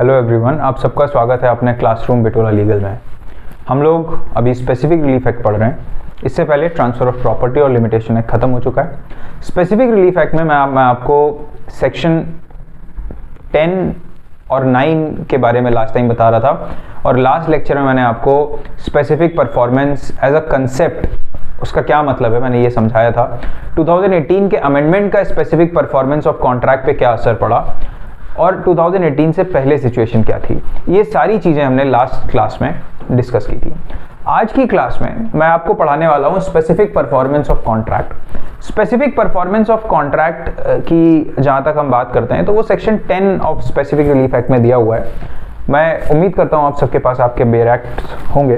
Hello everyone, आप सबका स्वागत है अपने क्लासरूम बिटोला लीगल में। हम लोग अभी स्पेसिफिक रिलीफ एक्ट पढ़ रहे हैं। इससे पहले ट्रांसफ़र ऑफ प्रॉपर्टी और लिमिटेशन एक्ट खत्म हो चुका है। स्पेसिफिक रिलीफ एक्ट में मैं आपको सेक्शन 10 और 9 के बारे में लास्ट टाइम बता रहा था, और लास्ट लेक्चर में मैंने आपको specific performance as a concept, उसका क्या मतलब है, मैंने ये समझाया था। 2018 के अमेंडमेंट का स्पेसिफिक परफॉर्मेंस ऑफ कॉन्ट्रैक्ट पे क्या असर पड़ा और 2018 से पहले सिचुएशन क्या थी, ये सारी चीज़ें हमने लास्ट क्लास में डिस्कस की थी। आज की क्लास में मैं आपको पढ़ाने वाला हूँ specific performance of contract. Specific performance of contract की जहाँ तक हम बात करते हैं तो वो section 10 of specific relief act में दिया हुआ है। मैं उम्मीद करता हूँ आप सबके पास आपके बेयर एक्ट होंगे।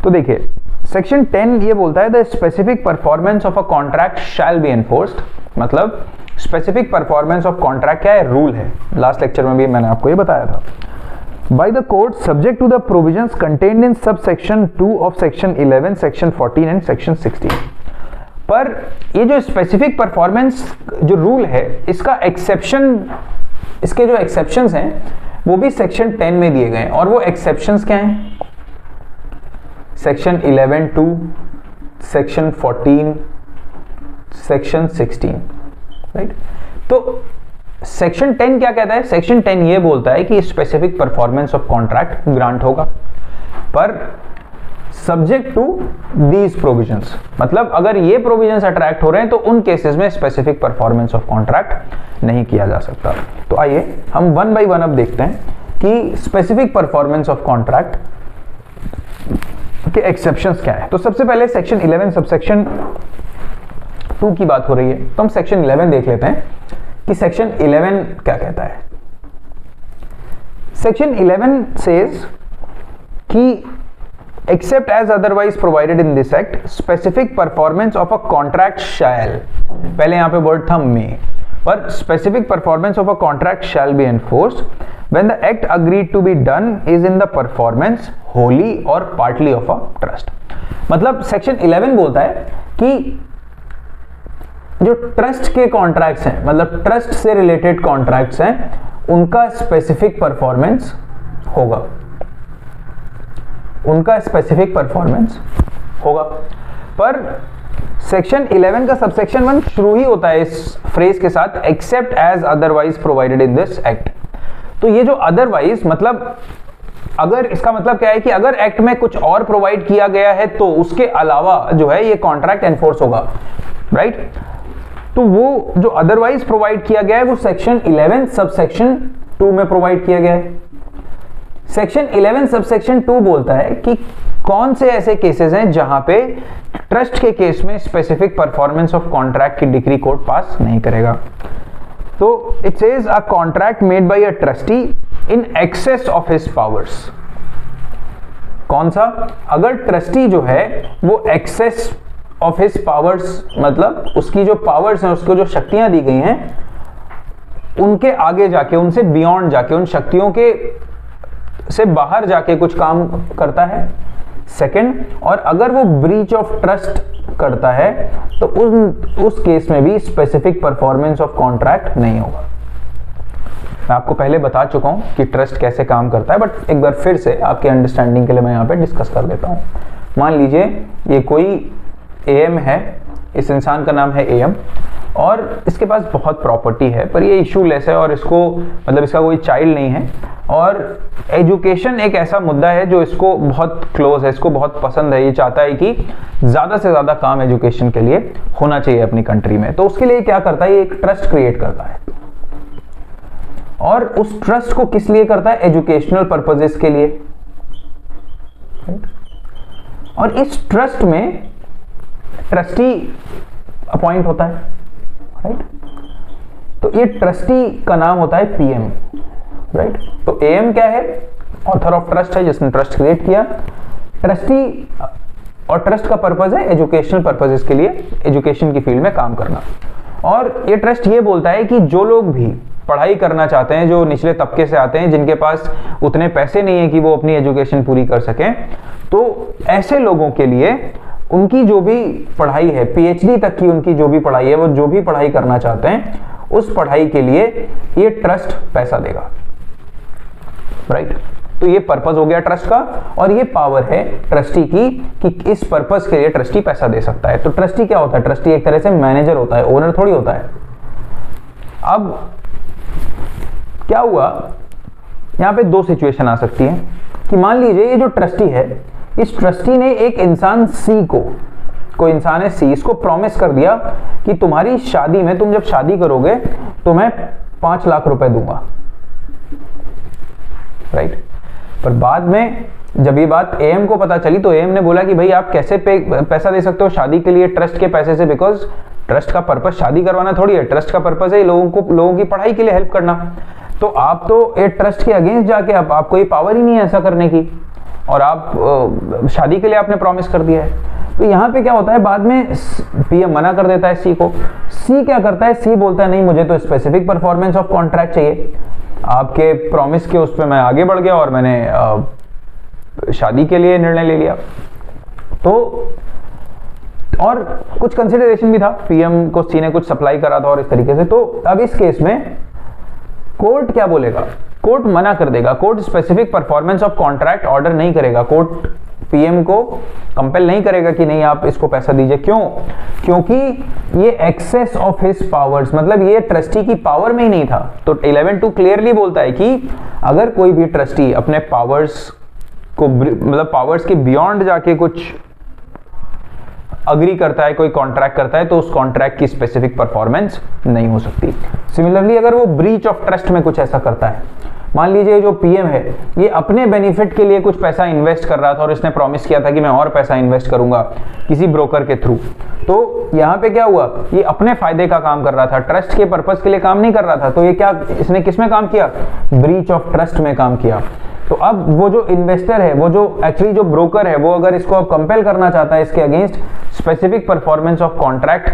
तो देखिए, सेक्शन 10 ये बोलता है the specific performance of a contract shall be enforced. मतलब स्पेसिफिक परफॉर्मेंस ऑफ कॉन्ट्रैक्ट क्या है, रूल है। लास्ट लेक्चर में भी मैंने आपको ये बताया था। By the court subject to the provisions contained in sub section 2 of section 11, section 14 and section 16। पर ये जो स्पेसिफिक परफॉर्मेंस जो रूल है, इसका एक्सेप्शन, इसके जो एक्सेप्शंस हैं वो भी सेक्शन 10 में दिए गए हैं। और वो एक्सेप्शंस क्या हैं? Section 11(2), section 14, section 16, right. तो सेक्शन 10 क्या कहता है? सेक्शन 10 ये बोलता है कि specific performance of contract grant होगा, पर सब्जेक्ट टू दीज प्रोविजंस। मतलब अगर ये प्रोविजंस अट्रैक्ट हो रहे हैं तो उन केसेस में स्पेसिफिक परफॉर्मेंस ऑफ कॉन्ट्रैक्ट नहीं किया जा सकता। तो आइए हम वन बाय वन अब देखते हैं कि स्पेसिफिक परफॉर्मेंस ऑफ कॉन्ट्रैक्ट के एक्सेप्शंस क्या है। तो सबसे पहले सेक्शन 11 सबसेक्शन 2 की बात हो रही है, तो हम सेक्शन 11 देख लेते हैं कि सेक्शन 11 क्या कहता है। सेक्शन 11 सेज कि except as otherwise provided in this act specific performance of a contract shall, पहले यहां पे वर्ड था मे, पर specific performance of a contract shall be enforced when the act agreed to be done is in the performance wholly or partly of a trust। मतलब section 11 बोलता है कि जो ट्रस्ट के कॉन्ट्रैक्ट्स हैं, मतलब ट्रस्ट से रिलेटेड कॉन्ट्रैक्ट्स हैं, उनका स्पेसिफिक परफॉर्मेंस होगा, उनका स्पेसिफिक परफॉर्मेंस होगा। पर सेक्शन 11 का सबसेक्शन 1 शुरू ही होता है इस फ्रेज के साथ, except as otherwise provided in this act. तो ये जो अदरवाइज, मतलब अगर, इसका मतलब क्या है कि अगर एक्ट में कुछ और प्रोवाइड किया गया है तो उसके अलावा जो है ये कॉन्ट्रैक्ट एनफोर्स होगा, राइट। तो वो जो अदरवाइज प्रोवाइड किया गया है वो सेक्शन 11 सबसेक्शन 2 में प्रोवाइड किया गया है। सेक्शन 11 सबसेक्शन 2 बोलता है कि कौन से ऐसे केसेस हैं जहां पे ट्रस्ट के केस में स्पेसिफिक परफॉर्मेंस ऑफ कॉन्ट्रैक्ट की डिग्री कोर्ट पास नहीं करेगा। तो it says a contract made by a trustee in excess of his powers. कौन सा? अगर ट्रस्टी जो है वो एक्सेस ऑफ हिज पावर्स, मतलब उसकी जो पावर्स हैं, उसको जो शक्तियां दी गई हैं, उनके आगे जाके, उनसे बियॉन्ड जाके, उन शक्तियों के से बाहर जाके कुछ काम करता है। सेकंड, और अगर वो ब्रीच ऑफ ट्रस्ट करता है तो उस केस में भी स्पेसिफिक परफॉर्मेंस ऑफ कॉन्ट्रैक्ट नहीं होगा। मैं आपको पहले बता चुका हूं कि ट्रस्ट कैसे काम करता है, बट एक बार फिर से आपके अंडरस्टैंडिंग के लिए मैं यहां पे डिस्कस कर देता हूं। मान लीजिए ये कोई एएम है, इस इंसान का नाम है एएम, और इसके पास बहुत प्रॉपर्टी है, पर ये इशूलेस है और इसको, मतलब इसका कोई चाइल्ड नहीं है, और एजुकेशन एक ऐसा मुद्दा है जो इसको बहुत क्लोज है, इसको बहुत पसंद है। ये चाहता है कि ज़्यादा से ज़्यादा काम एजुकेशन के लिए होना चाहिए अपनी कंट्री में। तो उसके लिए क्या करता है, ये एक ट्रस्ट क्रिएट करता है, और उस ट्रस्ट को किस लिए करता है? एजुकेशनल पर्पजेस के लिए। और इस ट्रस्ट में ट्रस्टी अपॉइंट होता है, राइट। तो ये ट्रस्टी का नाम होता है पीएम, राइट। तो एएम क्या है? ऑथर ऑफ ट्रस्ट है, जिसने ट्रस्ट क्रिएट किया। ट्रस्टी और ट्रस्ट का पर्पज है एजुकेशनल पर्पजेस के लिए, एजुकेशन की फील्ड में काम करना। और ये ट्रस्ट ये बोलता है कि जो लोग भी पढ़ाई करना चाहते हैं, जो निचले तबके से आते हैं, जिनके पास उतने पैसे नहीं है कि वो अपनी एजुकेशन पूरी कर सकें, तो ऐसे लोगों के लिए उनकी जो भी पढ़ाई है, पीएचडी तक की उनकी जो भी पढ़ाई है, वो जो भी पढ़ाई करना चाहते हैं, उस पढ़ाई के लिए ये ट्रस्ट पैसा देगा। राइट। तो ये पर्पस हो गया ट्रस्ट का, और ये पावर है ट्रस्टी की कि इस पर्पस के लिए ट्रस्टी पैसा दे सकता है। तो ट्रस्टी क्या होता है? ट्रस्टी एक तरह से मैनेजर होता है, ओनर थोड़ी होता है। अब क्या हुआ, यहां पे दो सिचुएशन आ सकती है कि मान लीजिए ये जो ट्रस्टी है, इस ट्रस्टी ने एक इंसान सी को, कोई इंसान है सी, इसको प्रॉमिस कर दिया कि तुम्हारी शादी में, तुम जब शादी करोगे तो मैं 5 लाख रुपए दूंगा, राइट। पर बाद में जब ये बात एएम को पता चली तो एएम ने बोला कि भाई आप कैसे पैसा दे सकते हो शादी के लिए ट्रस्ट के पैसे से, बिकॉज ट्रस्ट का पर्पस शादी करवाना थोड़ी है, ट्रस्ट का पर्पस है लोगों की पढ़ाई के लिए हेल्प करना। तो आप तो ये ट्रस्ट के अगेंस्ट जाके, आपको ये पावर ही नहीं है ऐसा करने की, और आप शादी के लिए आपने प्रॉमिस कर दिया है। तो यहाँ पे क्या होता है, बाद में पीएम मना कर देता है सी को। सी क्या करता है, सी बोलता है नहीं, मुझे तो स्पेसिफिक परफॉर्मेंस ऑफ कॉन्ट्रैक्ट चाहिए, आपके प्रॉमिस के उस पर मैं आगे बढ़ गया और मैंने शादी के लिए निर्णय ले लिया। तो और कुछ कंसिडरेशन भी था, पीएम को सी ने कुछ सप्लाई करा था और इस तरीके से। तो अब इस केस में कोर्ट क्या बोलेगा, कोर्ट मना कर देगा, court specific performance of contract order नहीं करेगा, कोर्ट पीएम को कंपेल नहीं करेगा कि नहीं आप इसको पैसा दीजिए। क्यों? क्योंकि ये एक्सेस ऑफ हिज पावर्स, मतलब ये ट्रस्टी की पावर में ही नहीं था। तो 11(2) क्लियरली बोलता है कि अगर कोई भी ट्रस्टी अपने पावर्स को, मतलब पावर्स के बियॉन्ड जाके कुछ अग्री करता है, कोई कॉन्ट्रैक्ट करता है, तो उस कॉन्ट्रैक्ट की स्पेसिफिक परफॉर्मेंस नहीं हो सकती। सिमिलरली अगर वो ब्रीच ऑफ ट्रस्ट में कुछ ऐसा करता है, मान लीजिए जो पीएम है ये अपने बेनिफिट के लिए कुछ पैसा इन्वेस्ट कर रहा था और इसने प्रॉमिस किया था कि मैं और पैसा इन्वेस्ट करूंगा किसी ब्रोकर के थ्रू, तो यहाँ पे क्या हुआ, ये अपने फायदे का काम कर रहा था, ट्रस्ट के पर्पस के लिए काम नहीं कर रहा था। तो ये क्या, इसने किस में काम किया, ब्रीच ऑफ ट्रस्ट में काम किया। तो अब वो जो इन्वेस्टर है, वो जो एक्चुअली जो ब्रोकर है, वो अगर इसको अब कंपेल करना चाहता है इसके against specific performance of contract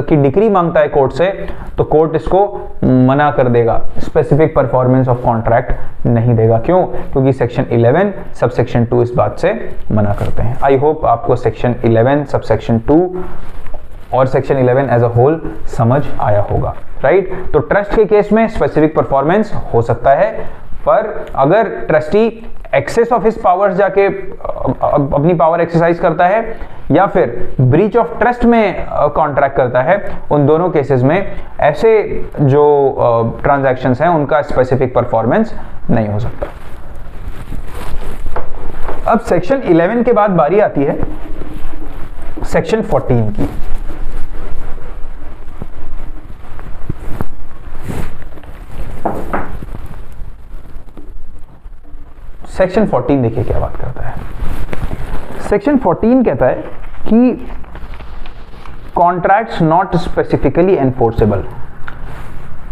की डिक्री मांगता है कोर्ट से, तो कोर्ट इसको मना कर देगा, स्पेसिफिक परफॉर्मेंस ऑफ कॉन्ट्रैक्ट नहीं देगा। क्यों? क्योंकि सेक्शन 11 सब सेक्शन 2 इस बात से मना करते हैं। आई होप आपको सेक्शन 11 सब सेक्शन 2 और सेक्शन 11 एज अ होल समझ आया होगा, राइट। तो ट्रस्ट के केस में स्पेसिफिक परफॉर्मेंस हो सकता है, पर अगर trustee excess of his powers जाके अपनी पावर एक्सरसाइज करता है या फिर ब्रीच ऑफ ट्रस्ट में कॉन्ट्रैक्ट करता है, उन दोनों केसेस में ऐसे जो ट्रांजैक्शंस हैं उनका स्पेसिफिक परफॉर्मेंस नहीं हो सकता। अब सेक्शन 11 के बाद बारी आती है सेक्शन 14 की। सेक्शन 14 देखिए क्या बात करता है। सेक्शन 14 कहता है कि कॉन्ट्रैक्ट्स नॉट स्पेसिफिकली एनफोर्सेबल।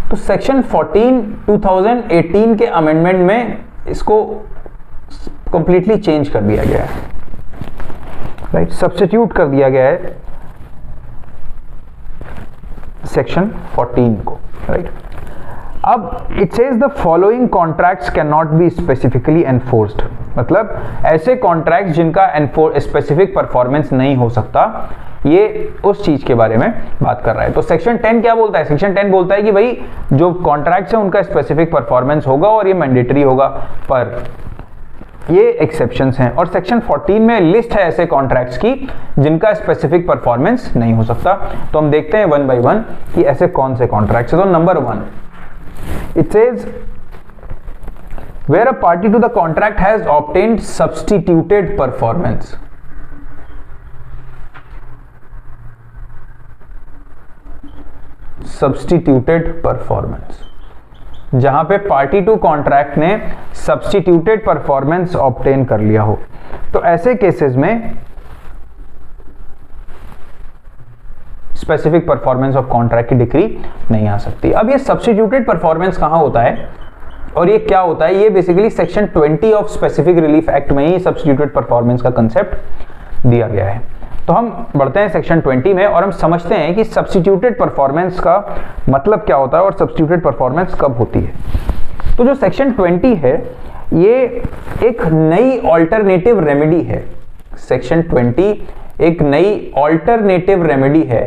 तो सेक्शन 14 2018 के अमेंडमेंट में इसको कंप्लीटली चेंज कर दिया गया है, राइट, सब्स्टिट्यूट कर दिया गया है सेक्शन 14 को, राइट। अब it says the following contracts can not be specifically enforced, मतलब ऐसे कॉन्ट्रैक्ट्स जिनका स्पेसिफिक परफॉर्मेंस नहीं हो सकता, ये उस चीज के बारे में बात कर रहा है। तो सेक्शन 10 क्या बोलता है, सेक्शन 10 बोलता है कि भाई जो कॉन्ट्रैक्ट्स हैं उनका स्पेसिफिक परफॉर्मेंस होगा और ये मैंडेटरी होगा, पर ये एक्सेप्शंस हैं। और सेक्शन 14 में लिस्ट है ऐसे कॉन्ट्रैक्ट्स की जिनका स्पेसिफिक परफॉर्मेंस नहीं हो सकता। तो हम देखते हैं वन बाय वन कि ऐसे कौन से कॉन्ट्रैक्ट्स हैं। तो number 1, it says where a party to the contract has obtained substituted performance. Substituted performance, जहां पे पार्टी टू कॉन्ट्रैक्ट ने सब्स्टिट्यूटेड परफॉर्मेंस ऑब्टेन कर लिया हो, तो ऐसे केसेस में स्पेसिफिक परफॉर्मेंस ऑफ कॉन्ट्रैक्ट की डिक्री नहीं आ सकती। अब ये सब्स्टिट्यूटेड परफॉर्मेंस कहां होता है और ये क्या होता है, ये basically section 20 of specific relief act में ही सब्स्टिट्यूटेड परफॉर्मेंस का कंसेप्ट दिया गया है। तो हम बढ़ते हैं सेक्शन 20 में और हम समझते हैं कि सब्स्टिट्यूटेड परफॉर्मेंस का मतलब क्या होता है और सब्स्टिट्यूटेड परफॉर्मेंस कब होती है। तो जो सेक्शन 20 है ये एक नई ऑल्टरनेटिव रेमेडी है। सेक्शन 20 एक नई ऑल्टरनेटिव रेमेडी है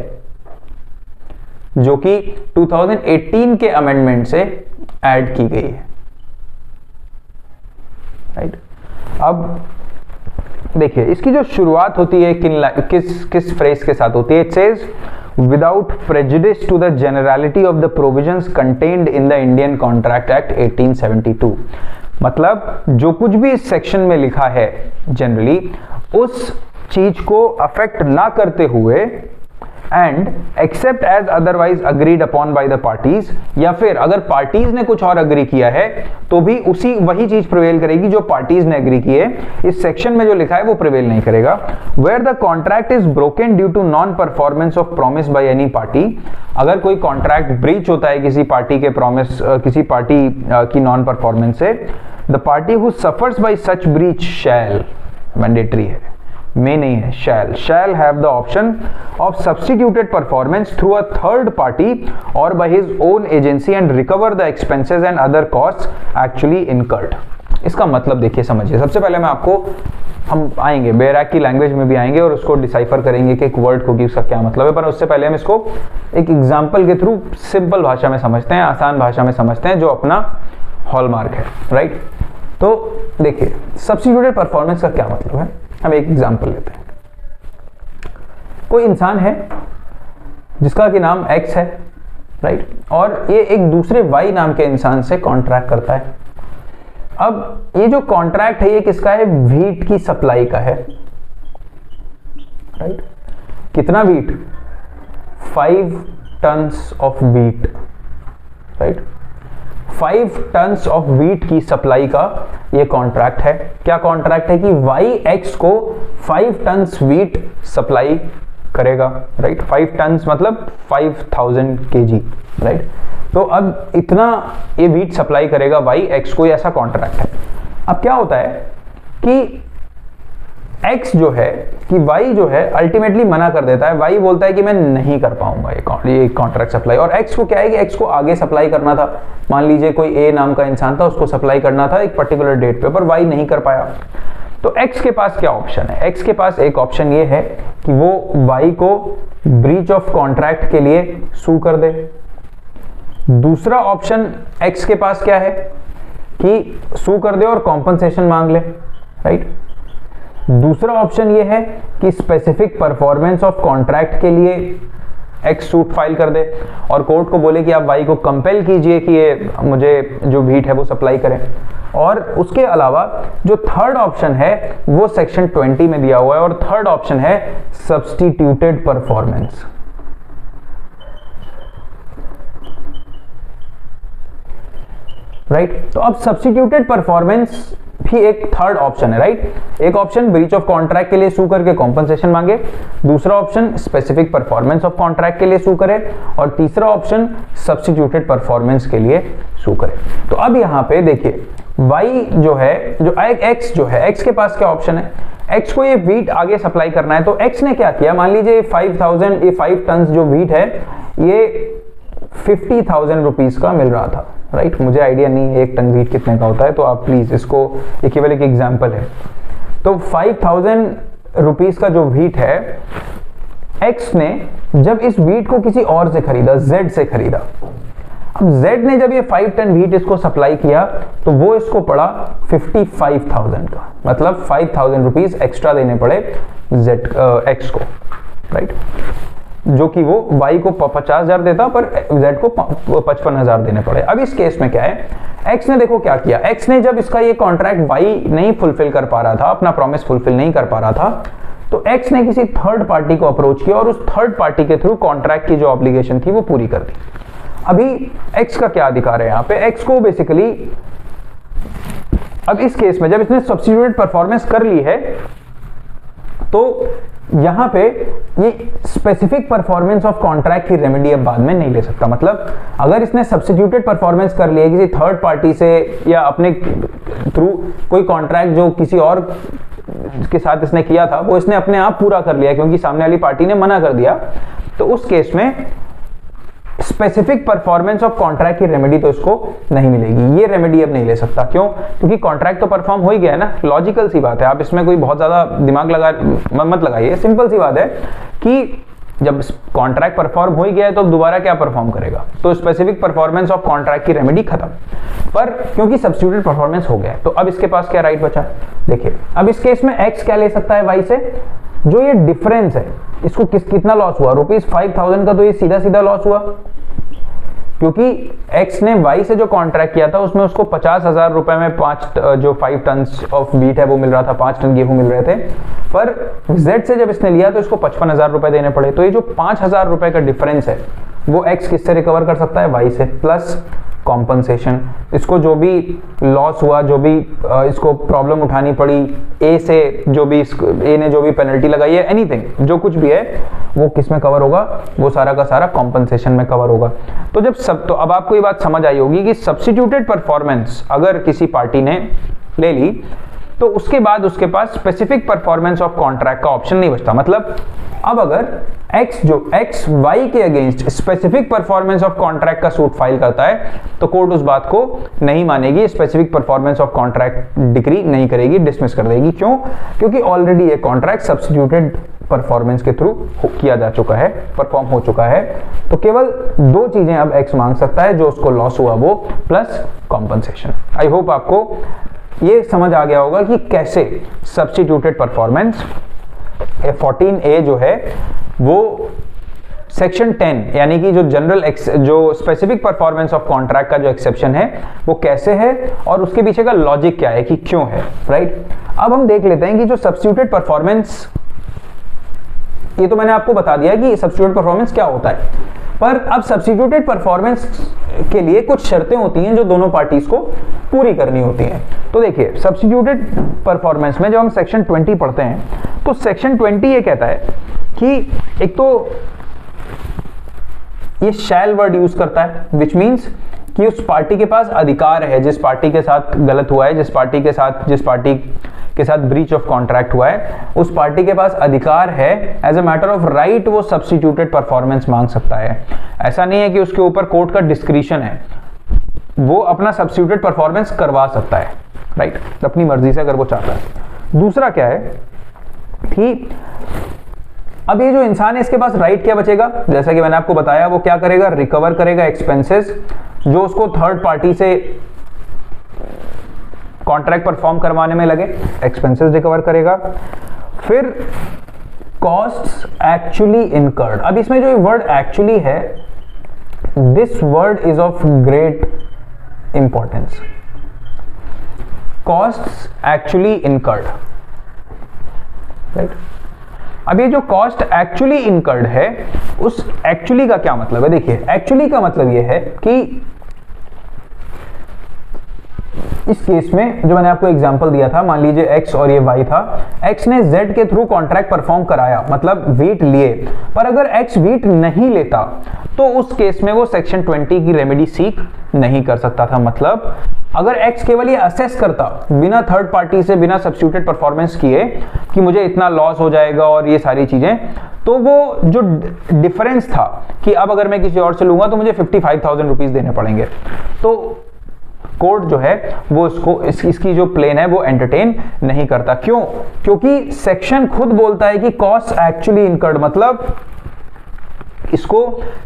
जो कि 2018 के अमेंडमेंट से ऐड की गई है। राइट। अब देखिए इसकी जो शुरुआत होती है किस फ्रेज के साथ होती है, it says without prejudice to the generality of the provisions contained in the Indian contract act 1872। मतलब जो कुछ भी इस सेक्शन में लिखा है जनरली उस चीज को अफेक्ट ना करते हुए and except as otherwise agreed upon by the parties, या फिर अगर पार्टीज ने कुछ और अग्री किया है तो भी वही चीज प्रिवेल करेगी जो पार्टीज ने अग्री की है। इस सेक्शन में जो लिखा है वो प्रिवेल नहीं करेगा। Where the contract is broken due to non performance of promise by any party, अगर कोई कॉन्ट्रैक्ट ब्रीच होता है किसी पार्टी के प्रॉमिस, किसी पार्टी की नॉन परफॉर्मेंस से, the party who suffers by such breach shall, mandatory है, may नहीं है, shall have the option of substituted performance through a third party or by his own agency and recover the expenses and other costs actually incurred। इसका मतलब देखिए समझिए, सबसे पहले मैं आपको, हम आएंगे बेरैक की लैंग्वेज में भी आएंगे और उसको डिसाइफर करेंगे कि एक वर्ड को कि उसका क्या मतलब है, पर उससे पहले हम इसको एक एग्जाम्पल के थ्रू सिंपल भाषा में समझते हैं, आसान भाषा में समझते हैं, जो अपना हॉलमार्क है, राइट। तो देखिए सब्स्टिट्यूटेड परफॉर्मेंस का क्या मतलब है, हम एक एग्जांपल लेते हैं। कोई इंसान है जिसका कि नाम X है, राइट, और ये एक दूसरे Y नाम के इंसान से कॉन्ट्रैक्ट करता है। अब ये जो कॉन्ट्रैक्ट है ये किसका है, व्हीट की सप्लाई का है, राइट। कितना wheat, 5 tons of wheat, right. 5 tons of wheat की सप्लाई का ये कॉन्ट्रैक्ट है। क्या कॉन्ट्रैक्ट है कि YX को 5 टन्स व्हीट सप्लाई करेगा, राइट। 5 टन्स मतलब 5000 kg, राइट। तो अब इतना ये व्हीट सप्लाई करेगा YX को, ऐसा कॉन्ट्रैक्ट है। अब क्या होता है कि X जो है कि Y जो है अल्टीमेटली मना कर देता है, Y बोलता है कि मैं नहीं कर पाऊंगा ये कॉन्ट्रैक्ट सप्लाई, और X को क्या है कि X को आगे सप्लाई करना था, मान लीजिए कोई A नाम का इंसान था, उसको सप्लाई करना था एक पर्टिकुलर डेट पे, पर Y नहीं कर पाया। तो X के पास क्या ऑप्शन है, X के पास एक ऑप्शन ये है कि वो Y को ब्रीच ऑफ कॉन्ट्रैक्ट के लिए सू कर दे। दूसरा ऑप्शन X के पास क्या है कि सू कर दे और कॉम्पनसेशन मांग ले, राइट। दूसरा ऑप्शन ये है कि स्पेसिफिक परफॉर्मेंस ऑफ कॉन्ट्रैक्ट के लिए X सूट फाइल कर दे और कोर्ट को बोले कि आप Y को कंपेल कीजिए कि ये मुझे जो व्हीट है वो सप्लाई करें। और उसके अलावा जो थर्ड ऑप्शन है वो सेक्शन 20 में दिया हुआ है, और थर्ड ऑप्शन है सब्स्टिट्यूटेड परफॉर्मेंस। राइट, तो अब सब्स्टिट्यूटेड परफॉर्मेंस भी एक थर्ड ऑप्शन है, राइट। एक ऑप्शन ब्रीच ऑफ कॉन्ट्रैक्ट के लिए सू करके कॉम्पनसेशन मांगे, दूसरा option specific performance of contract के लिए सू करे, और तीसरा ऑप्शन सब्स्टिट्यूटेड परफॉर्मेंस के लिए सू करे। तो अब यहाँ पे देखिए Y जो है, जो X जो है, X के पास क्या ऑप्शन है, X को ये व्हीट आगे सप्लाई करना है। तो X ने क्या किया, मान लीजिए 5000, ये 5 टन जो व्हीट है ये 50,000 रुपीज का मिल रहा था, राइट। मुझे आइडिया नहीं है 1 टन व्हीट कितने का होता है, तो आप प्लीज इसको, ये केवल एक एग्जांपल है। तो 5000 रुपीज का जो व्हीट है, X ने जब इस व्हीट को किसी और से खरीदा, Z से खरीदा। अब Z ने जब ये 5 टन व्हीट इसको सप्लाई किया तो वो इसको पड़ा 55,000 का, मतलब 5,000 रुपीज एक्स्ट्रा देने पड़े X को, राइट। जो कि वो Y को 50,000 देता पर Z को 55,000 देने पड़े। अब इस केस में क्या है, X ने देखो क्या किया, X ने जब इसका ये कॉन्ट्रैक्ट Y नहीं फुलफिल कर पा रहा था, अपना प्रॉमिस फुलफिल नहीं कर पा रहा था, तो X ने किसी थर्ड पार्टी को अप्रोच किया और उस थर्ड पार्टी के थ्रू कॉन्ट्रैक्ट की जो ऑब्लिगेशन थी वो पूरी कर दी। अभी X का क्या अधिकार है यहाँ पे, X को बेसिकली अब इस केस में जब इसने सब्स्टिट्यूटेड परफॉर्मेंस कर ली है तो यहां पे ये स्पेसिफिक परफॉर्मेंस ऑफ कॉन्ट्रैक्ट की रेमेडी अब बाद में नहीं ले सकता। मतलब अगर इसने सब्स्टिट्यूटेड परफॉर्मेंस कर लिया किसी थर्ड पार्टी से या अपने थ्रू कोई कॉन्ट्रैक्ट जो किसी और के साथ इसने किया था वो इसने अपने आप पूरा कर लिया क्योंकि सामने वाली पार्टी ने मना कर दिया, तो उस केस में स्पेसिफिक परफॉर्मेंस ऑफ कॉन्ट्रैक्ट की रेमेडी तो इसको नहीं मिलेगी। ये रेमेडी अब नहीं ले सकता, क्यों? क्योंकि कॉन्ट्रैक्ट तो परफॉर्म हो ही गया है ना। लॉजिकल सी बात है, आप इसमें कोई बहुत ज्यादा दिमाग मत लगाइए, सिंपल सी बात है कि जब कॉन्ट्रैक्ट परफॉर्म हो ही गया है तो दोबारा क्या परफॉर्म करेगा, तो स्पेसिफिक परफॉर्मेंस ऑफ कॉन्ट्रैक्ट की रेमेडी खत्म। पर क्योंकि सब्स्टिट्यूटेड परफॉर्मेंस हो गया है तो अब इसके पास क्या राइट बचा, देखिए अब इस केस में x क्या ले सकता है y से, जो ये डिफरेंस है इसको कितना लॉस हुआ, ₹5000 का, तो ये सीधा सीधा लॉस हुआ क्योंकि x ने y से जो कॉन्ट्रैक्ट किया था उसमें उसको 50,000 रुपए में 5 टन ऑफ व्हीट है वो मिल रहा था, 5 टन गेहूं मिल रहे थे, पर z से जब इसने लिया तो इसको 55,000 रुपए देने पड़े। तो ये जो 5,000 रुपए का डिफरेंस है वो x किससे रिकवर कर सकता है, y से, प्लस कॉम्पनसेशन। इसको जो भी लॉस हुआ, जो भी इसको प्रॉब्लम उठानी पड़ी ए से, जो भी ए ने जो भी पेनल्टी लगाई है, एनीथिंग जो कुछ भी है वो किस में कवर होगा, वो सारा का सारा कॉम्पनसेशन में कवर होगा। तो अब आपको ये बात समझ आई होगी कि सब्स्टिट्यूटेड परफॉर्मेंस अगर किसी पार्टी ने ले ली तो उसके बाद उसके पास स्पेसिफिक परफॉर्मेंस ऑफ कॉन्ट्रैक्ट का ऑप्शन नहीं बचता। मतलब अब अगर x y के against specific performance of contract का सूट फाइल करता है तो कोर्ट उस बात को नहीं मानेगी, specific performance of contract decree नहीं करेगी, डिसमिस कर देगी। क्यों? क्योंकि ऑलरेडी ये कॉन्ट्रैक्ट सब्स्टिट्यूटेड परफॉर्मेंस के थ्रू किया जा चुका है, परफॉर्म हो चुका है। तो केवल दो चीजें अब x मांग सकता है, जो उसको लॉस हुआ वो प्लस कॉम्पनसेशन। आई होप आपको ये समझ आ गया होगा कि कैसे सब्स्टिट्यूटेड परफॉर्मेंस 14A जो है वो सेक्शन 10 यानी कि जो जनरल जो स्पेसिफिक परफॉर्मेंस ऑफ कॉन्ट्रैक्ट का जो एक्सेप्शन है वो कैसे है और उसके पीछे का लॉजिक क्या है कि क्यों है, राइट। अब हम देख लेते हैं कि जो सब्स्टिट्यूटेड परफॉर्मेंस, ये तो मैंने आपको बता दिया कि सब्स्टिट्यूटेड परफॉर्मेंस क्या होता है, पर अब सब्स्टिट्यूटेड परफॉर्मेंस के लिए कुछ शर्तें होती हैं जो दोनों पार्टीज को पूरी करनी होती हैं। तो देखिए सब्स्टिट्यूटेड परफॉर्मेंस में जब हम सेक्शन 20 पढ़ते हैं तो सेक्शन 20 ये कहता है कि एक तो ये शैल वर्ड यूज करता है, विच मीन्स कि उस पार्टी के पास अधिकार है, जिस पार्टी के साथ गलत हुआ है, जिस पार्टी के साथ ब्रीच ऑफ कॉन्ट्रैक्ट हुआ है, उस पार्टी के पास अधिकार है as a matter of right वो सब्स्टिट्यूटेड परफॉर्मेंस मांग सकता है। ऐसा नहीं है कि उसके ऊपर कोर्ट का डिस्क्रिशन है, वो अपना सब्स्टिट्यूटेड परफॉर्मेंस करवा सकता है, राइट, अपनी मर्जी से अगर वो चाहता है। दूसरा क्या है कि अब ये जो इंसान है इसके पास राइट क्या बचेगा, जैसा कि मैंने आपको बताया, वो क्या करेगा, रिकवर करेगा एक्सपेंसेस जो उसको थर्ड पार्टी से कॉन्ट्रैक्ट परफॉर्म करवाने में लगे, एक्सपेंसेस रिकवर करेगा। फिर कॉस्ट्स एक्चुअली इनकर्ड, अब इसमें जो वर्ड एक्चुअली है, this word is of great importance, costs actually incurred, right. अब ये जो कॉस्ट एक्चुअली इनकर्ड है, उस एक्चुअली का क्या मतलब है, देखिए एक्चुअली का मतलब ये है कि इस केस में जो मैंने आपको एग्जांपल दिया था, मान लीजिए x और ये y था, x ने z के थ्रू कॉन्ट्रैक्ट परफॉर्म कराया, मतलब व्हीट लिए, पर अगर x व्हीट नहीं लेता तो उस केस में वो सेक्शन 20 की रेमेडी सीक नहीं कर सकता था। मतलब अगर x केवल ये असेस करता बिना थर्ड पार्टी से, बिना सब्स्टिट्यूटेड परफॉर्मेंस किए कि मुझे इतना लॉस हो जाएगा और ये सारी चीजें, तो वो जो डिफरेंस था कि अब अगर मैं किसी और से लूंगा तो मुझे 55,000 रुपीज देने पड़ेंगे, तो कोर्ट जो है वो इसकी जो प्लेन है वो एंटरटेन नहीं करता। क्यों? क्योंकि सेक्शन खुद बोलता है कि कॉस्ट एक्चुअली इनकर्ड, मतलब इसको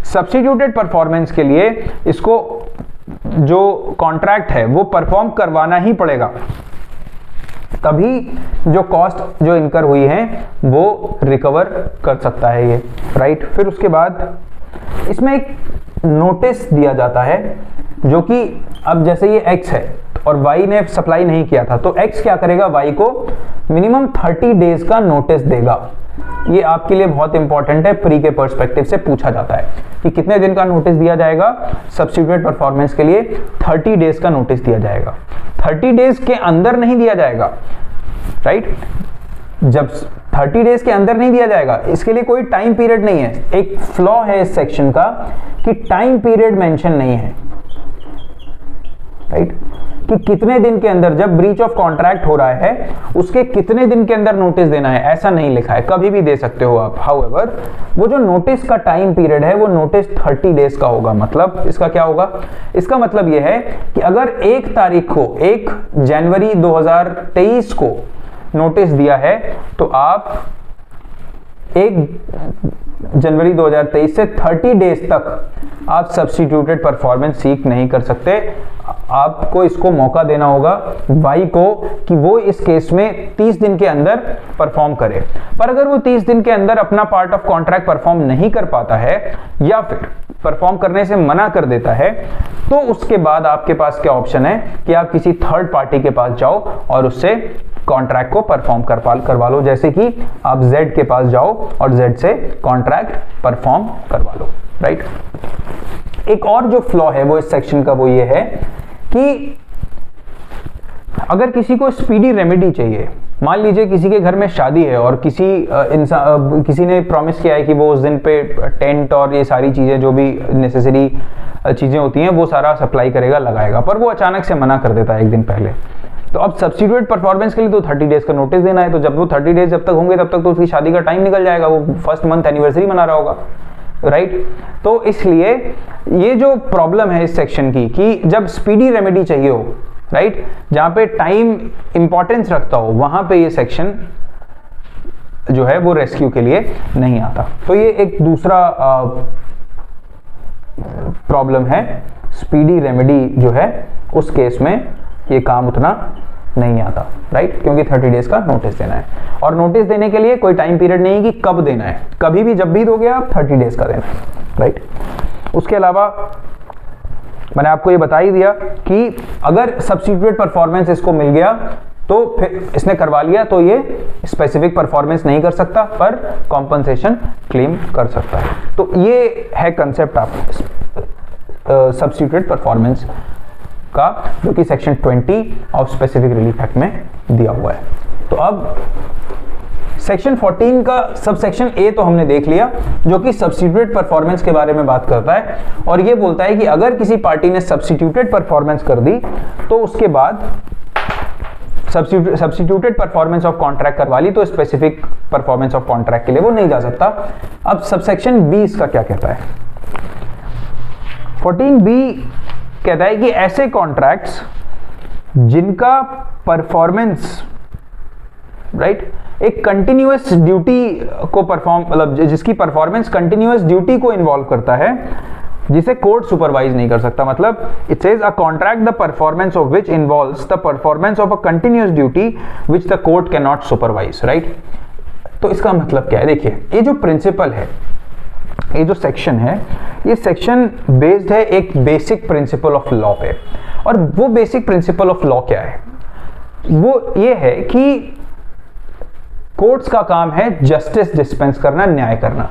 सब्स्टिट्यूटेड परफॉर्मेंस के लिए इसको जो कॉन्ट्रैक्ट है वो परफॉर्म करवाना ही पड़ेगा, तभी जो कॉस्ट जो इनकर हुई है वो रिकवर कर सकता है ये, राइट। फिर उसके बाद इसमें एक नोटिस दिया जाता है, जो कि अब जैसे ये x है और y ने सप्लाई नहीं किया था, तो x क्या करेगा, y को मिनिमम 30 डेज का नोटिस देगा। ये आपके लिए बहुत इंपॉर्टेंट है, प्री के पर्सपेक्टिव से पूछा जाता है कि कितने दिन का नोटिस दिया जाएगा सब्स्टिट्यूटेड परफॉर्मेंस के लिए, 30 डेज का नोटिस दिया जाएगा। 30 डेज के अंदर नहीं दिया जाएगा, राइट। जब 30 डेज के अंदर नहीं दिया जाएगा, इसके लिए कोई टाइम पीरियड नहीं है। एक फ्लॉ है इस सेक्शन का कि टाइम पीरियड मेंशन नहीं है, राइट, कि कितने दिन के अंदर, जब ब्रीच ऑफ कॉन्ट्रैक्ट हो रहा है उसके कितने दिन के अंदर नोटिस देना है, ऐसा नहीं लिखा है, कभी भी दे सकते हो आप। हाउएवर वो जो नोटिस का टाइम पीरियड है वो नोटिस 30 डेज का होगा। मतलब इसका क्या होगा, इसका मतलब यह है कि अगर 1 तारीख को, 1 जनवरी 2023 को नोटिस दिया है तो आप 1 जनवरी 2023 से 30 डेज तक आप सब्स्टिट्यूटेड परफॉर्मेंस सीक नहीं कर सकते। आपको इसको मौका देना होगा वाई को कि वो इस केस में 30 दिन के अंदर परफॉर्म करे। पर अगर वो 30 दिन के अंदर अपना पार्ट ऑफ कॉन्ट्रैक्ट परफॉर्म नहीं कर पाता है या फिर परफॉर्म करने से मना कर देता है, तो उसके बाद आपके पास क्या ऑप्शन है कि आप किसी थर्ड पार्टी के पास जाओ और उससे कॉन्ट्रैक्ट को परफॉर्म करवा लो। जैसे कि आप जेड के पास जाओ और जेड से कॉन्ट्रैक्ट परफॉर्म करवा लो, राइट। एक और जो फ्लॉ है वो इस सेक्शन का वो ये है कि अगर किसी को स्पीडी रेमेडी चाहिए, मान लीजिए किसी के घर में शादी है और किसी ने प्रॉमिस किया है कि वो उस दिन पे टेंट और ये सारी चीजें जो भी नेसेसरी चीजें होती हैं वो सारा सप्लाई करेगा, लगाएगा, पर वो अचानक से मना कर देता है एक दिन पहले। तो अब सब्स्टिट्यूटेड परफॉर्मेंस के लिए तो 30 डेज का नोटिस देना है। तो जब वो 30 डेज जब तक होंगे तब तक तो उसकी शादी का टाइम निकल जाएगा, वो फर्स्ट मंथ एनिवर्सरी मना रहा होगा, राइट। तो इसलिए ये जो प्रॉब्लम है इस सेक्शन की कि जब स्पीडी रेमेडी चाहिए हो, राइट, जहां पे टाइम इंपॉर्टेंस रखता हो, वहां पे ये सेक्शन जो है वो रेस्क्यू के लिए नहीं आता। तो ये एक दूसरा प्रॉब्लम है, स्पीडी रेमेडी जो है उस केस में ये काम उतना नहीं आता, राइट, क्योंकि 30 डेज का नोटिस देना है। और नोटिस देने के लिए कोई टाइम पीरियड नहीं कि कब देना है, कभी भी जब भी दोगे आप 30 डेज का देना है, राइट। उसके अलावा मैंने आपको ये बता ही दिया कि अगर सब्स्टिट्यूटेड परफॉर्मेंस इसको मिल गया तो फिर इसने करवा लिया तो ये स्पेसिफिक परफॉर्मेंस नहीं कर सकता पर कॉम्पनसेशन क्लेम कर सकता है। तो ये है कंसेप्ट आप सब्स्टिट्यूटेड परफॉर्मेंस का, जो कि section 20 of specific relief act में दिया हुआ है। तो अब सेक्शन 14 का सब सेक्शन ए तो हमने देख लिया, जो कि सब्स्टिट्यूटेड परफॉर्मेंस के बारे में बात करता है और ये बोलता है कि अगर किसी पार्टी ने सब्स्टिट्यूटेड परफॉर्मेंस कर दी तो उसके बाद सब्स्टिट्यूटेड परफॉर्मेंस ऑफ कॉन्ट्रैक्ट करवा ली तो स्पेसिफिक परफॉर्मेंस ऑफ कॉन्ट्रैक्ट के लिए वो नहीं जा सकता। अब सबसेक्शन बी इसका क्या कहता है? 14B कहता है कि ऐसे कॉन्ट्रैक्ट्स जिनका परफॉर्मेंस, राइट, एक कंटिन्यूअस ड्यूटी को परफॉर्म, मतलब जिसकी परफॉर्मेंस कंटिन्यूअस ड्यूटी को इन्वॉल्व करता है, जिसे कोर्ट सुपरवाइज नहीं कर सकता। मतलब it says a contract the performance of which involves the performance of a continuous duty which the court can not supervise, right. तो इसका मतलब क्या है? देखिए, ये जो प्रिंसिपल है, ये जो सेक्शन है, ये सेक्शन बेस्ड है एक बेसिक प्रिंसिपल ऑफ लॉ पे। और वो बेसिक प्रिंसिपल ऑफ लॉ क्या है? वो ये है कि कोर्ट्स का काम है जस्टिस डिस्पेंस करना, न्याय करना।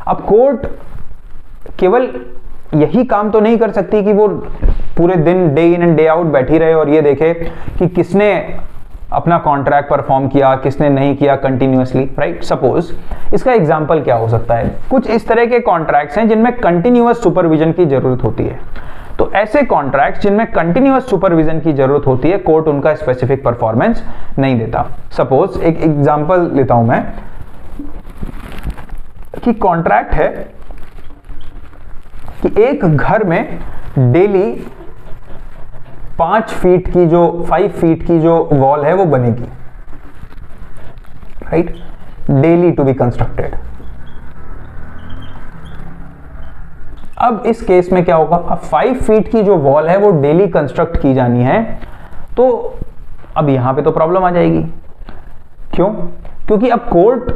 अब कोर्ट केवल यही काम तो नहीं कर सकती कि वो पूरे दिन day in and day out बैठी रहे और ये देखे कि किसने अपना कॉन्ट्रैक्ट परफॉर्म किया, किसने नहीं किया कंटिन्यूअसली, राइट। सपोज इसका एग्जांपल क्या हो सकता है? कुछ इस तरह के कॉन्ट्रैक्ट्स हैं जिनमें कंटिन्यूअस सुपरविजन की जरूरत होती है। तो ऐसे कॉन्ट्रैक्ट्स जिनमें कंटिन्यूअस सुपरविजन की जरूरत होती है, कोर्ट उनका स्पेसिफिक परफॉर्मेंस नहीं देता। सपोज एक एग्जांपल लेता हूं मैं कि कॉन्ट्रैक्ट है कि एक घर में डेली 5 फीट की जो वॉल है वो बनेगी, right, duly to be constructed. अब इस केस में क्या होगा? अब 5 फीट की जो वॉल है वो डेली कंस्ट्रक्ट की जानी है, तो अब यहां पे तो प्रॉब्लम आ जाएगी। क्यों? क्योंकि अब कोर्ट,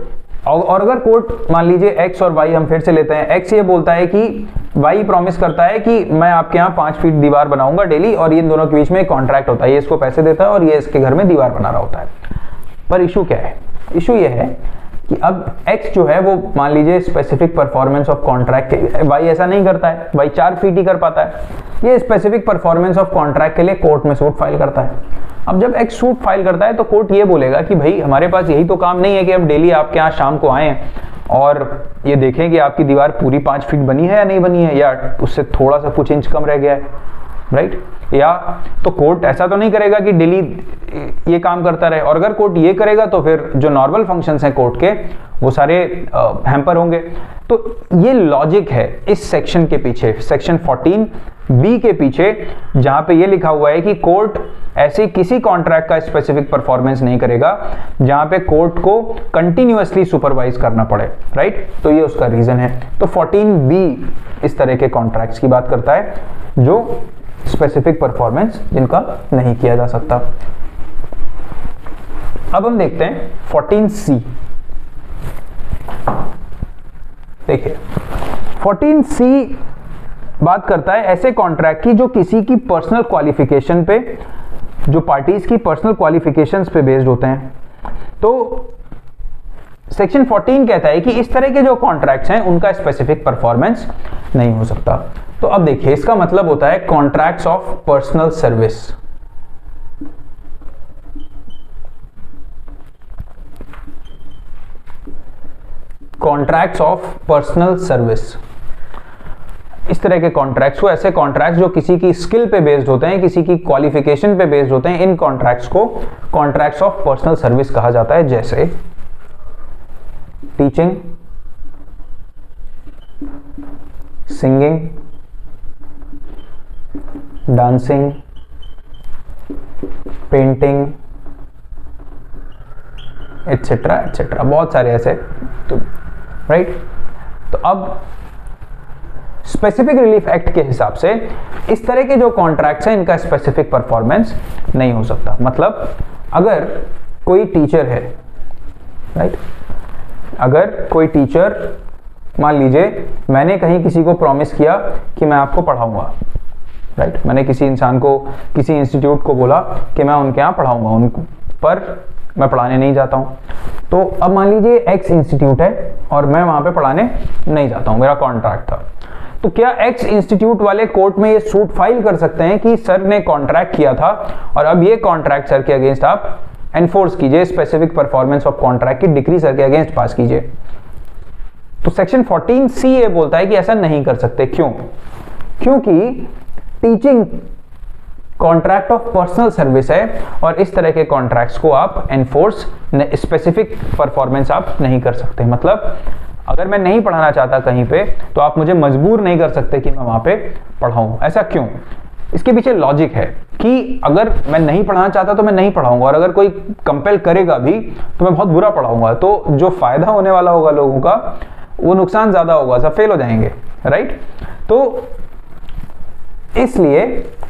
और अगर कोर्ट मान लीजिए x और y हम फिर से लेते हैं, x ये बोलता है कि y प्रॉमिस करता है कि मैं आपके यहाँ 5 फीट दीवार बनाऊंगा डेली, और ये इन दोनों के बीच में एक कॉन्ट्रैक्ट होता है, ये इसको पैसे देता है और ये इसके घर में दीवार बना रहा होता है। पर इशू क्या है? इशू ये है कि अब x जो है वो मान लीजिए specific performance of contract, y ऐसा नहीं करता है, y 4 फीट ही कर पाता है। ये स्पेसिफिक परफॉर्मेंस ऑफ कॉन्ट्रैक्ट के लिए कोर्ट में सूट फाइल करता है। अब जब एक सूट फाइल करता है तो कोर्ट ये बोलेगा कि भाई हमारे पास यही तो काम नहीं है कि हम डेली आपके यहाँ शाम को आएं और ये देखें कि आपकी दीवार पूरी 5 फीट बनी है या नहीं बनी है, या उससे थोड़ा सा कुछ इंच कम रह गया है, राइट। या तो कोर्ट ऐसा तो नहीं करेगा कि डेली ये काम करता रहे, और अगर कोर्ट ये करेगा तो फिर जो नॉर्मल फंक्शंस हैं कोर्ट के वो सारे हैम्पर होंगे। तो ये लॉजिक है इस सेक्शन के पीछे, सेक्शन 14B के पीछे, जहां पे ये लिखा हुआ है कि कोर्ट ऐसे किसी कॉन्ट्रैक्ट का स्पेसिफिक परफॉर्मेंस नहीं करेगा जहां पे कोर्ट को कंटिन्यूअसली सुपरवाइज करना पड़े, राइट। तो ये उसका रीजन है। तो 14B इस तरह के कॉन्ट्रैक्ट्स की बात करता है जो स्पेसिफिक परफॉर्मेंस जिनका नहीं किया जा सकता। अब हम देखते हैं 14C। देखिए 14C बात करता है ऐसे कॉन्ट्रैक्ट की जो किसी की पर्सनल क्वालिफिकेशन पे, जो पार्टीज की पर्सनल क्वालिफिकेशंस पे बेस्ड होते हैं। तो सेक्शन 14 कहता है कि इस तरह के जो कॉन्ट्रैक्ट्स हैं उनका स्पेसिफिक परफॉर्मेंस नहीं हो सकता। तो अब देखिए इसका मतलब होता है contracts of personal service. Contracts of personal service, इस तरह के कॉन्ट्रैक्ट्स को, ऐसे कॉन्ट्रैक्ट्स जो किसी की स्किल पे बेस्ड होते हैं, किसी की क्वालिफिकेशन पे बेस्ड होते हैं, इन कॉन्ट्रैक्ट्स को कॉन्ट्रैक्ट्स ऑफ पर्सनल सर्विस कहा जाता है। जैसे teaching, singing, dancing, painting, etcetera etcetera, बहुत सारे ऐसे, तो राइट। तो अब स्पेसिफिक रिलीफ एक्ट के हिसाब से इस तरह के जो कॉन्ट्रैक्ट्स हैं इनका स्पेसिफिक परफॉर्मेंस नहीं हो सकता। मतलब अगर कोई टीचर है, राइट, अगर कोई टीचर, मान लीजिए मैंने कहीं किसी को प्रॉमिस किया कि मैं आपको पढ़ाऊंगा, राइट, मैंने किसी इंसान को, किसी इंस्टीट्यूट को बोला कि मैं उनके यहाँ पढ़ाऊंगा, उनको, पर मैं पढ़ाने नहीं जाता हूँ। तो अब मान लीजिए एक्स इंस्टीट्यूट है और मैं वहां पे पढ़ाने नहीं जाता हूँ, मेरा कॉन्ट्रैक्ट था। तो क्या एक्स इंस्टीट्यूट वाले कोर्ट में ये सूट फाइल कर सकते हैं कि सर ने कॉन्ट्रैक्ट किया था और अब ये कॉन्ट्रैक्ट सर के अगेंस्ट आप एनफोर्स कीजिए, स्पेसिफिक परफॉर्मेंस ऑफ कॉन्ट्रैक्ट की डिक्री सर के अगेंस्ट पास कीजिए? तो सेक्शन 14C ये बोलता है कि ऐसा नहीं कर सकते। क्यों? क्योंकि teaching contract of personal service है और इस तरह के कॉन्ट्रैक्ट्स को आप एनफोर्स, स्पेसिफिक परफॉर्मेंस आप नहीं कर सकते। मतलब अगर मैं नहीं पढ़ाना चाहता कहीं पे तो आप मुझे मजबूर नहीं कर सकते कि मैं वहां पे पढ़ाऊं। ऐसा क्यों? इसके पीछे लॉजिक है कि अगर मैं नहीं पढ़ाना चाहता तो मैं नहीं पढ़ाऊंगा, और अगर कोई कंपेल करेगा भी तो मैं बहुत बुरा पढ़ाऊंगा, तो जो फायदा होने वाला होगा लोगों का वो नुकसान ज्यादा होगा, सब फेल हो जाएंगे, राइट। तो इसलिए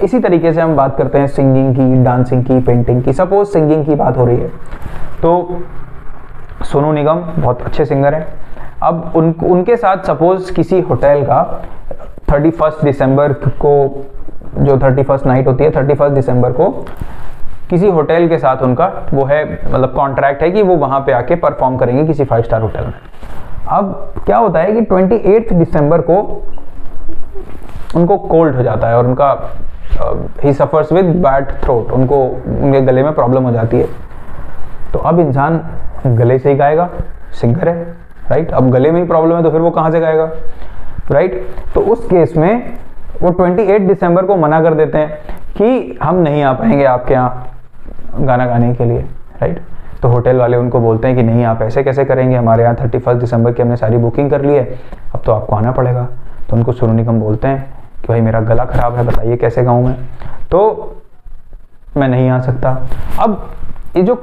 इसी तरीके से हम बात करते हैं सिंगिंग की, डांसिंग की, पेंटिंग की। सपोज सिंगिंग की बात हो रही है तो सोनू निगम बहुत अच्छे सिंगर हैं। अब उनके साथ सपोज किसी होटल का 31 दिसंबर को, जो 31 नाइट होती है, 31 दिसंबर को किसी होटल के साथ उनका वो है, मतलब कॉन्ट्रैक्ट है कि वो वहां पे आके परफॉर्म करेंगे किसी 5 स्टार होटल में। अब क्या होता है कि 28 दिसंबर को उनको कोल्ड हो जाता है और उनका ही सफर्स विद बैड थ्रोट, उनको उनके गले में प्रॉब्लम हो जाती है। तो अब इंसान गले से ही गाएगा, सिंगर है, राइट। अब गले में ही प्रॉब्लम है तो फिर वो कहाँ से गाएगा, राइट। तो उस केस में वो 28 दिसंबर को मना कर देते हैं कि हम नहीं आ पाएंगे आपके यहाँ गाना गाने के लिए, राइट। तो होटल वाले उनको बोलते हैं कि नहीं, आप ऐसे कैसे करेंगे, हमारे यहाँ 31 दिसंबर की हमने सारी बुकिंग कर ली है, अब तो आपको आना पड़ेगा। तो उनको सोनू निगम बोलते हैं कि भाई मेरा गला खराब है, बताइए कैसे गाऊँ मैं, तो मैं नहीं आ सकता। अब ये जो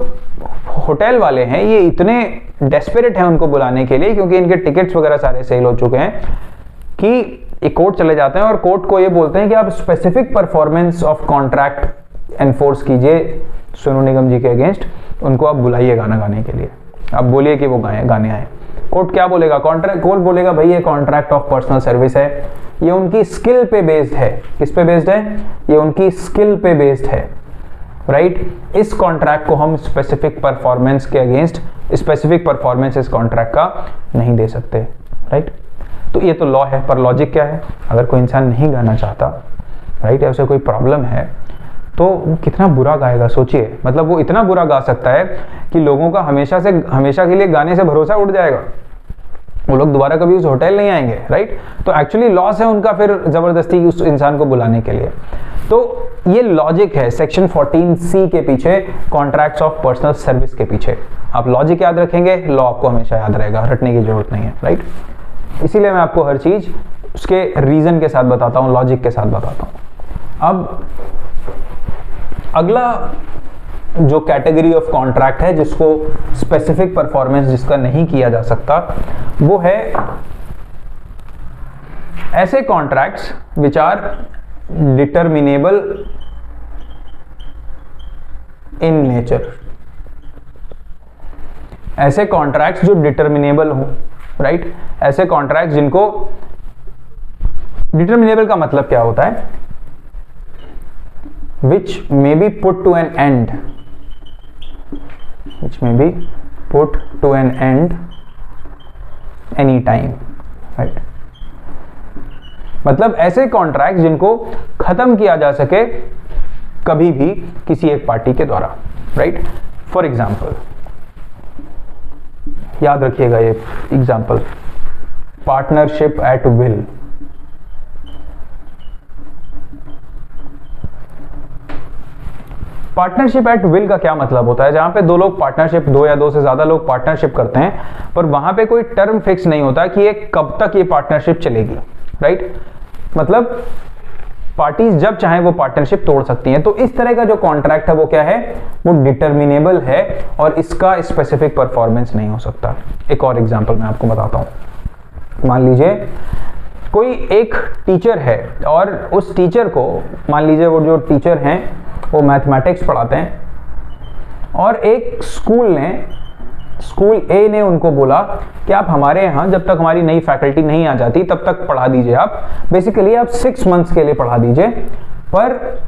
होटल वाले हैं ये इतने डेस्परेट हैं उनको बुलाने के लिए, क्योंकि इनके टिकट्स वगैरह सारे सेल हो चुके हैं, कि ये कोर्ट चले जाते हैं और कोर्ट को ये बोलते हैं कि आप specific performance of contract enforce कीजिए सोनू निगम जी के अगेंस्ट, उनको आप बुलाइए गाना गाने के लिए, आप बोलिए कि वो गाने आए। कोर्ट क्या बोलेगा? कोर्ट बोलेगा भाई ये कॉन्ट्रैक्ट ऑफ पर्सनल सर्विस है, ये उनकी स्किल पे बेस्ड है। किस पे बेस्ड है? ये उनकी स्किल पे बेस्ड है, राइट। इस कॉन्ट्रैक्ट को हम स्पेसिफिक परफॉर्मेंस के अगेंस्ट, स्पेसिफिक परफॉर्मेंस इस कॉन्ट्रैक्ट का नहीं दे सकते, राइट। तो ये तो लॉ है, पर लॉजिक क्या है? अगर कोई इंसान नहीं गाना चाहता, राइट, या उसे कोई प्रॉब्लम है तो वो कितना बुरा गाएगा, सोचिए। मतलब वो इतना बुरा गा सकता है कि लोगों का हमेशा के लिए गाने से भरोसा उठ जाएगा, वो लोग दोबारा कभी उस होटल नहीं आएंगे, राइट। तो एक्चुअली लॉस है उनका फिर जबरदस्ती उस इंसान को बुलाने के लिए। तो ये लॉजिक है सेक्शन 14C के पीछे, कॉन्ट्रैक्ट्स ऑफ पर्सनल सर्विस के पीछे। आप लॉजिक याद रखेंगे, लॉ आपको हमेशा याद रहेगा, रटने की जरूरत नहीं है, राइट। इसीलिए मैं आपको हर चीज उसके रीजन के साथ बताता हूं, लॉजिक के साथ बताता हूं। अब अगला जो कैटेगरी ऑफ कॉन्ट्रैक्ट है जिसको स्पेसिफिक परफॉर्मेंस जिसका नहीं किया जा सकता, वो है ऐसे contracts which are determinable in nature. ऐसे कॉन्ट्रैक्ट्स जो डिटर्मिनेबल हो, राइट। ऐसे कॉन्ट्रैक्ट्स जिनको, डिटर्मिनेबल का मतलब क्या होता है, which may be put to an end, which may be put to an end any time, right। मतलब ऐसे कॉन्ट्रैक्ट जिनको खत्म किया जा सके कभी भी किसी एक पार्टी के द्वारा, राइट। फॉर एग्जाम्पल याद रखिएगा ये example, partnership at will. Partnership at will का क्या मतलब होता है, जहां पे दो लोग पार्टनरशिप, दो या दो से ज्यादा लोग पार्टनरशिप करते हैं, पर वहां पे कोई टर्म फिक्स नहीं होता कि ये कब तक ये पार्टनरशिप चलेगी, राइट। मतलब पार्टीज जब चाहे वो पार्टनरशिप तोड़ सकती हैं। तो इस तरह का जो कॉन्ट्रैक्ट है वो क्या है, वो डिटर्मिनेबल है और इसका स्पेसिफिक परफॉर्मेंस नहीं हो सकता। एक और एग्जांपल मैं आपको बताता हूं। मान लीजिए कोई एक टीचर है और उस टीचर को, मान लीजिए वो जो टीचर हैं वो मैथमेटिक्स पढ़ाते हैं और एक स्कूल ए ने उनको बोला कि आप हमारे यहाँ जब तक हमारी नई फैकल्टी नहीं आ जाती तब तक पढ़ा दीजिए, आप बेसिकली आप 6 मंथ्स के लिए पढ़ा दीजिए, पर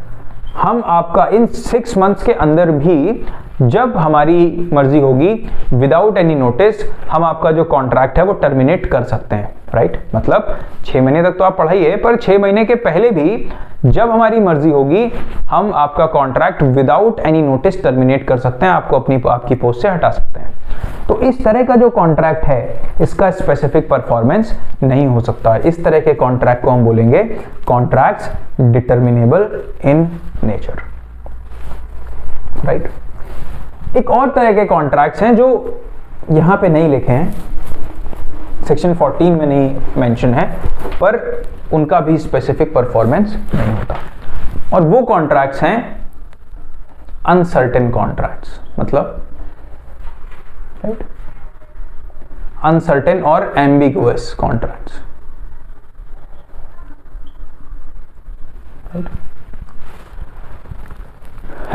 हम आपका इन 6 मंथ्स के अंदर भी जब हमारी मर्जी होगी विदाउट एनी नोटिस हम आपका जो कॉन्ट्रैक्ट है वो टर्मिनेट कर सकते हैं, राइट। मतलब 6 महीने तक तो आप पढ़ाइए, पर 6 महीने के पहले भी जब हमारी मर्जी होगी हम आपका contract without any notice terminate कर सकते हैं, आपको आपकी पोस्ट से हटा सकते हैं। तो इस तरह का जो कॉन्ट्रैक्ट है इसका स्पेसिफिक परफॉर्मेंस नहीं हो सकता। इस तरह के कॉन्ट्रैक्ट को हम बोलेंगे contracts determinable in nature, right. एक और तरह के कॉन्ट्रैक्ट्स हैं जो यहां पे नहीं लिखे हैं, सेक्शन 14 में नहीं मेंशन है, पर उनका भी स्पेसिफिक परफॉर्मेंस नहीं होता, और वो कॉन्ट्रैक्ट्स हैं अनसर्टेन कॉन्ट्रैक्ट्स। मतलब राइट, अनसर्टेन और एम्बिगुअस कॉन्ट्रैक्ट्स, राइट।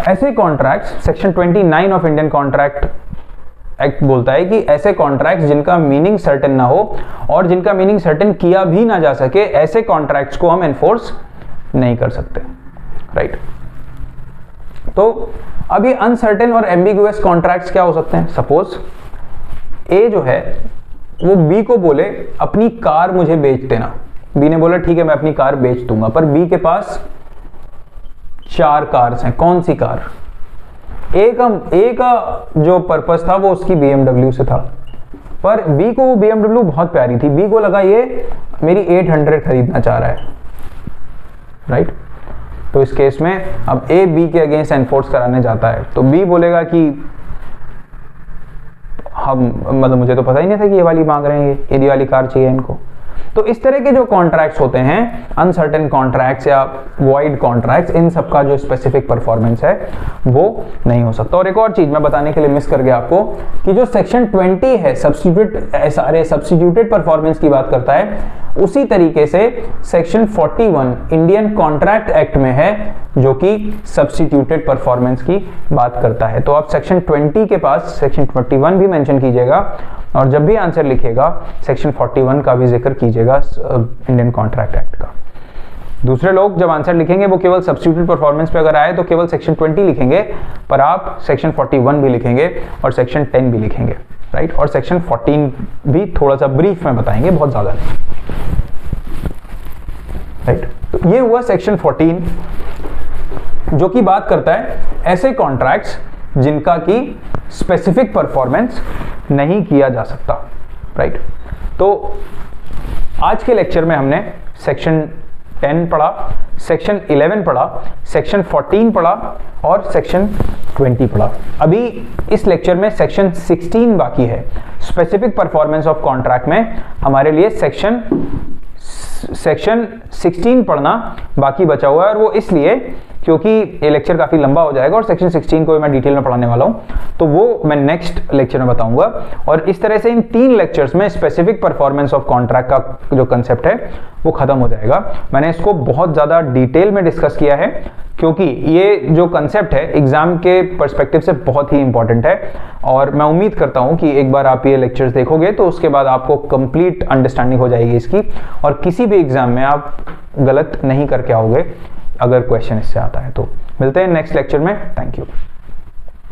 ऐसे contracts section 29 of Indian contract act बोलता है कि ऐसे कॉन्ट्रैक्ट्स जिनका मीनिंग सर्टेन ना हो और जिनका मीनिंग सर्टेन किया भी ना जा सके, ऐसे कॉन्ट्रैक्ट्स को हम एनफोर्स नहीं कर सकते, राइट। तो अब ये अनसर्टेन और एम्बिगुअस कॉन्ट्रैक्ट्स क्या हो सकते हैं। सपोज ए जो है वो बी को बोले अपनी कार मुझे बेच देना, बी ने बोला ठीक है मैं अपनी कार बेच दूंगा, पर बी के पास 4 कार्स हैं। कौन सी कार, ए का जो पर्पस था वो उसकी BMW से था, पर बी को वो BMW बहुत प्यारी थी, बी को लगा ये मेरी 800 खरीदना चाह रहा है, राइट। तो इस केस में अब ए बी के अगेंस्ट एनफोर्स कराने जाता है, तो बी बोलेगा कि हम मतलब मुझे तो पता ही नहीं था कि ये वाली मांग रहे हैं, ये वाली कार चाहिए इनको। तो इस तरह के जो कॉन्ट्रैक्ट्स होते हैं, अनसर्टेन कॉन्ट्रैक्ट्स या वॉइड कॉन्ट्रैक्ट्स, इन सब का जो स्पेसिफिक परफॉर्मेंस है वो नहीं हो सकता। और एक और चीज मैं बताने के लिए मिस कर गया आपको कि जो सेक्शन 20 है सब्स्टिट्यूटेड परफॉर्मेंस की बात करता है, उसी तरीके से सेक्शन 41 इंडियन कॉन्ट्रैक्ट एक्ट में है जो कि सब्स्टिट्यूटेड परफॉर्मेंस की बात करता है। तो आप सेक्शन 20 के पास सेक्शन 21 भी मेंशन कीजिएगा और जब भी आंसर लिखेगा सेक्शन 41 का भी जिक्र कीजिएगा इंडियन कॉन्ट्रैक्ट एक्ट का। दूसरे लोग जब आंसर लिखेंगे वो केवल सब्स्टिट्यूटेड परफॉर्मेंस पे अगर आए तो केवल सेक्शन 20 लिखेंगे, पर आप सेक्शन 41 भी लिखेंगे और सेक्शन 10 भी लिखेंगे, राइट। और सेक्शन 14 भी थोड़ा सा ब्रीफ में बताएंगे, बहुत ज्यादा नहीं, राइट। तो ये हुआ सेक्शन 14 जो कि बात करता है ऐसे कॉन्ट्रैक्ट्स जिनका की स्पेसिफिक परफॉर्मेंस नहीं किया जा सकता, राइट। तो आज के लेक्चर में हमने सेक्शन 10 पढ़ा, सेक्शन 11 पढ़ा, सेक्शन 14 पढ़ा और सेक्शन 20 पढ़ा। अभी इस लेक्चर में सेक्शन 16 बाकी है। स्पेसिफिक परफॉर्मेंस ऑफ कॉन्ट्रैक्ट में हमारे लिए सेक्शन 16 पढ़ना बाकी बचा हुआ है, और वो इसलिए क्योंकि ये लेक्चर काफी लंबा हो जाएगा और सेक्शन 16 को मैं डिटेल में पढ़ाने वाला हूं, तो वो मैं नेक्स्ट लेक्चर में बताऊंगा। और इस तरह से इन 3 लेक्चर्स में स्पेसिफिक परफॉर्मेंस ऑफ कॉन्ट्रैक्ट का जो कंसेप्ट है वो खत्म हो जाएगा। मैंने इसको बहुत ज्यादा डिटेल में डिस्कस किया है क्योंकि ये जो कंसेप्ट है एग्जाम के पर्सपेक्टिव से बहुत ही इंपॉर्टेंट है, और मैं उम्मीद करता हूं कि एक बार आप ये लेक्चर्स देखोगे तो उसके बाद आपको कंप्लीट अंडरस्टैंडिंग हो जाएगी इसकी, और किसी भी एग्जाम में आप गलत नहीं करके आओगे अगर क्वेश्चन इससे आता है। तो मिलते हैं नेक्स्ट लेक्चर में। Thank you.